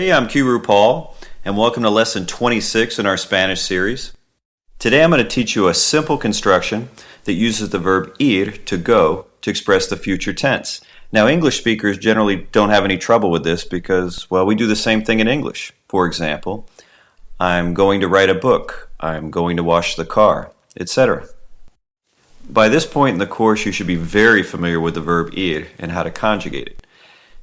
Hey, I'm Kiru Paul, and welcome to Lesson 26 in our Spanish series. Today I'm going to teach you a simple construction that uses the verb ir, to go, to express the future tense. Now, English speakers generally don't have any trouble with this because, well, we do the same thing in English. For example, I'm going to write a book, I'm going to wash the car, etc. By this point in the course, you should be very familiar with the verb ir and how to conjugate it.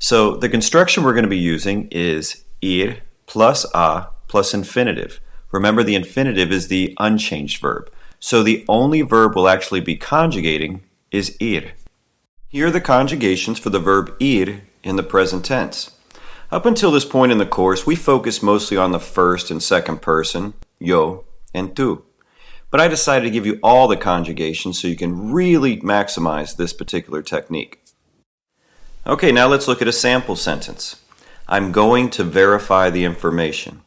So the construction we're going to be using is ir plus a plus infinitive. Remember, the infinitive is the unchanged verb. So the only verb we'll actually be conjugating is ir. Here are the conjugations for the verb ir in the present tense. Up until this point in the course, we focused mostly on the first and second person, yo and tú. But I decided to give you all the conjugations so you can really maximize this particular technique. Okay, now let's look at a sample sentence. I'm going to verify the information.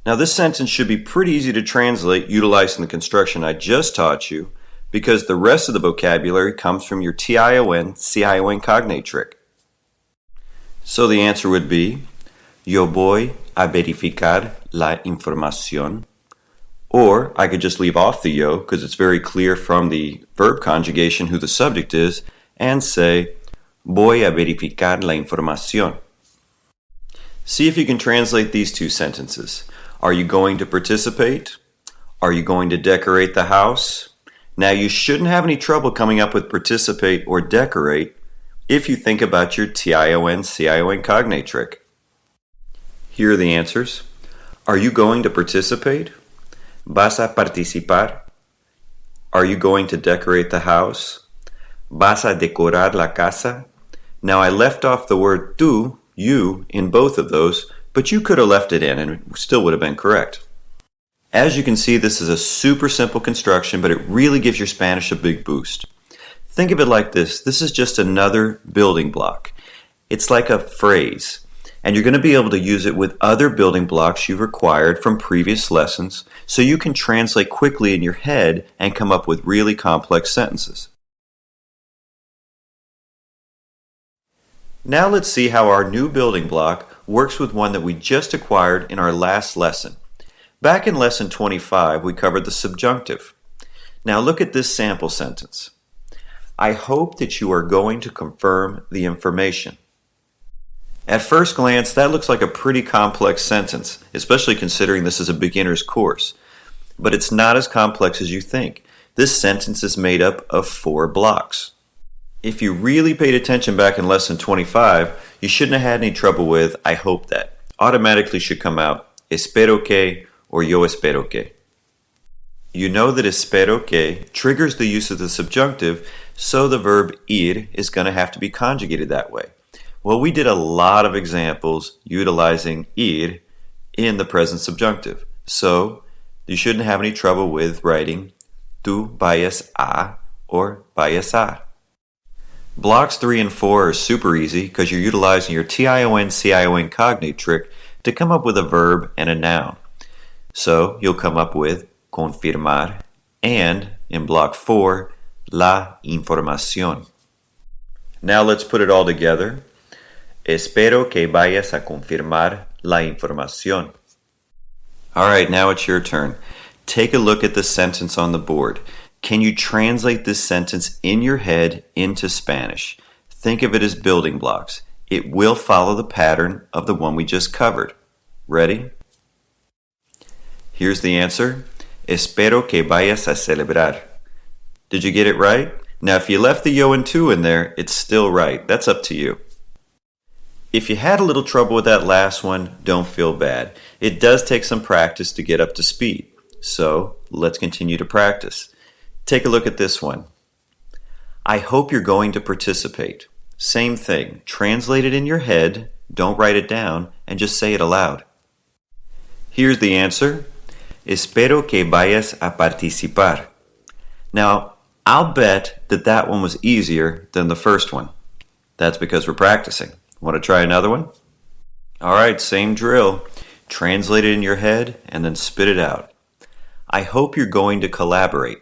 Now this sentence should be pretty easy to translate utilizing the construction I just taught you because the rest of the vocabulary comes from your tion, ción cognate trick. So the answer would be, yo voy a verificar la información. Or I could just leave off the yo because it's very clear from the verb conjugation who the subject is and say, voy a verificar la información. See if you can translate these two sentences. Are you going to participate? Are you going to decorate the house? Now you shouldn't have any trouble coming up with participate or decorate if you think about your ción cognate trick. Here are the answers. Are you going to participate? ¿Vas a participar? Are you going to decorate the house? ¿Vas a decorar la casa? Now I left off the word tú, you, in both of those, but you could have left it in and it still would have been correct. As you can see, this is a super simple construction, but it really gives your Spanish a big boost. Think of it like this. This is just another building block. It's like a phrase, and you're going to be able to use it with other building blocks you've acquired from previous lessons, so you can translate quickly in your head and come up with really complex sentences. Now let's see how our new building block works with one that we just acquired in our last lesson. Back in lesson 25, we covered the subjunctive. Now look at this sample sentence. I hope that you are going to confirm the information. At first glance, that looks like a pretty complex sentence, especially considering this is a beginner's course. But it's not as complex as you think. This sentence is made up of 4 blocks. If you really paid attention back in lesson 25, you shouldn't have had any trouble with I hope that. Automatically should come out espero que or yo espero que. You know that espero que triggers the use of the subjunctive, so the verb ir is going to have to be conjugated that way. Well, we did a lot of examples utilizing ir in the present subjunctive, so you shouldn't have any trouble with writing tú vayas a or vayas a. Blocks 3 and 4 are super easy because you're utilizing your tion cognate trick to come up with a verb and a noun. So you'll come up with confirmar and, in block 4, la información. Now let's put it all together. Espero que vayas a confirmar la información. All right, now it's your turn. Take a look at the sentence on the board. Can you translate this sentence in your head into Spanish? Think of it as building blocks. It will follow the pattern of the one we just covered. Ready? Here's the answer. Espero que vayas a celebrar. Did you get it right? Now, if you left the yo and tú in there, it's still right. That's up to you. If you had a little trouble with that last one, don't feel bad. It does take some practice to get up to speed. So, let's continue to practice. Take a look at this one. I hope you're going to participate. Same thing. Translate it in your head, don't write it down, and just say it aloud. Here's the answer. Espero que vayas a participar. Now, I'll bet that that one was easier than the first one. That's because we're practicing. Want to try another one? All right, same drill. Translate it in your head and then spit it out. I hope you're going to collaborate.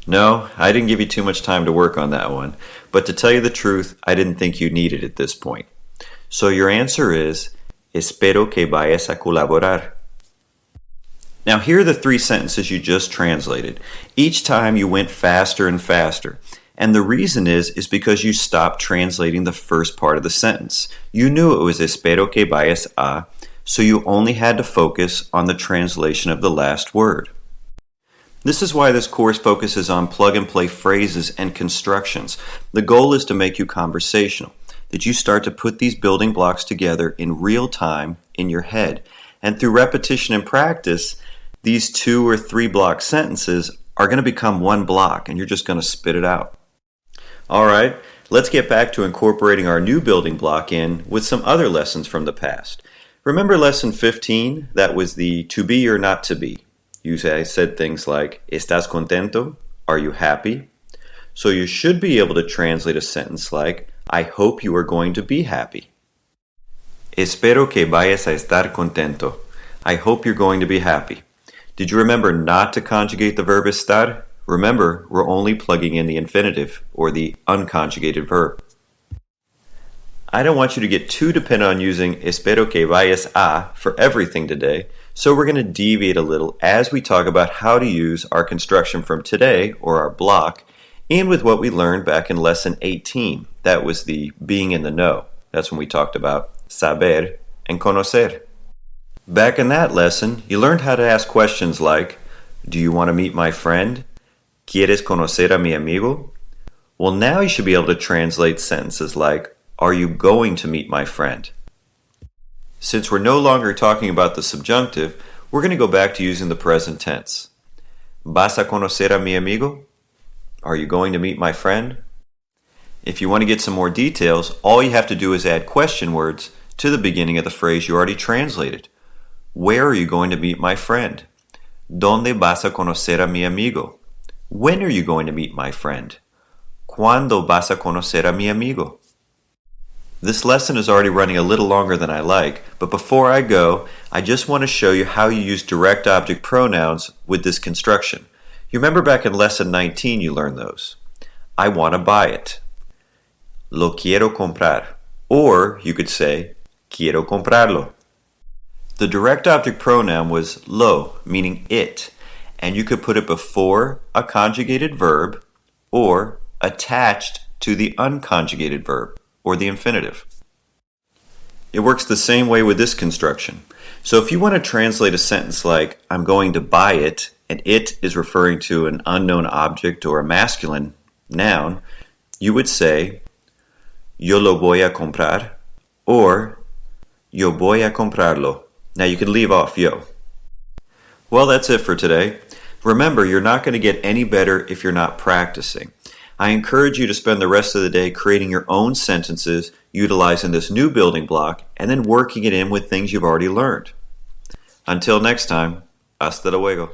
No, I didn't give you too much time to work on that one, but to tell you the truth, I didn't think you needed it at this point. So your answer is, Espero que vayas a colaborar. Now here are the three sentences you just translated. Each time you went faster and faster. And the reason is because you stopped translating the first part of the sentence. You knew it was espero que vayas a, so you only had to focus on the translation of the last word. This is why this course focuses on plug-and-play phrases and constructions. The goal is to make you conversational, that you start to put these building blocks together in real time in your head. And through repetition and practice, these 2 or 3 block sentences are going to become one block, and you're just going to spit it out. All right, let's get back to incorporating our new building block in with some other lessons from the past. Remember lesson 15? That was the to be or not to be. You said things like, ¿Estás contento? Are you happy? So you should be able to translate a sentence like, I hope you are going to be happy. Espero que vayas a estar contento. I hope you're going to be happy. Did you remember not to conjugate the verb estar? Remember, we're only plugging in the infinitive, or the unconjugated verb. I don't want you to get too dependent on using espero que vayas a for everything today, so we're going to deviate a little as we talk about how to use our construction from today, or our block, and with what we learned back in lesson 18. That was the being in the know. That's when we talked about saber and conocer. Back in that lesson, you learned how to ask questions like, do you want to meet my friend? ¿Quieres conocer a mi amigo? Well, now you should be able to translate sentences like, are you going to meet my friend? Since we're no longer talking about the subjunctive, we're going to go back to using the present tense. ¿Vas a conocer a mi amigo? Are you going to meet my friend? If you want to get some more details, all you have to do is add question words to the beginning of the phrase you already translated. Where are you going to meet my friend? ¿Dónde vas a conocer a mi amigo? When are you going to meet my friend? ¿Cuándo vas a conocer a mi amigo? This lesson is already running a little longer than I like, but before I go, I just want to show you how you use direct object pronouns with this construction. You remember back in lesson 19 you learned those. I want to buy it. Lo quiero comprar. Or you could say, quiero comprarlo. The direct object pronoun was lo, meaning it, and you could put it before a conjugated verb or attached to the unconjugated verb or the infinitive. It works the same way with this construction. So if you want to translate a sentence like, I'm going to buy it, and it is referring to an unknown object or a masculine noun, you would say, yo lo voy a comprar, or yo voy a comprarlo. Now you can leave off yo. Well, that's it for today. Remember, you're not going to get any better if you're not practicing. I encourage you to spend the rest of the day creating your own sentences utilizing this new building block and then working it in with things you've already learned. Until next time, hasta luego.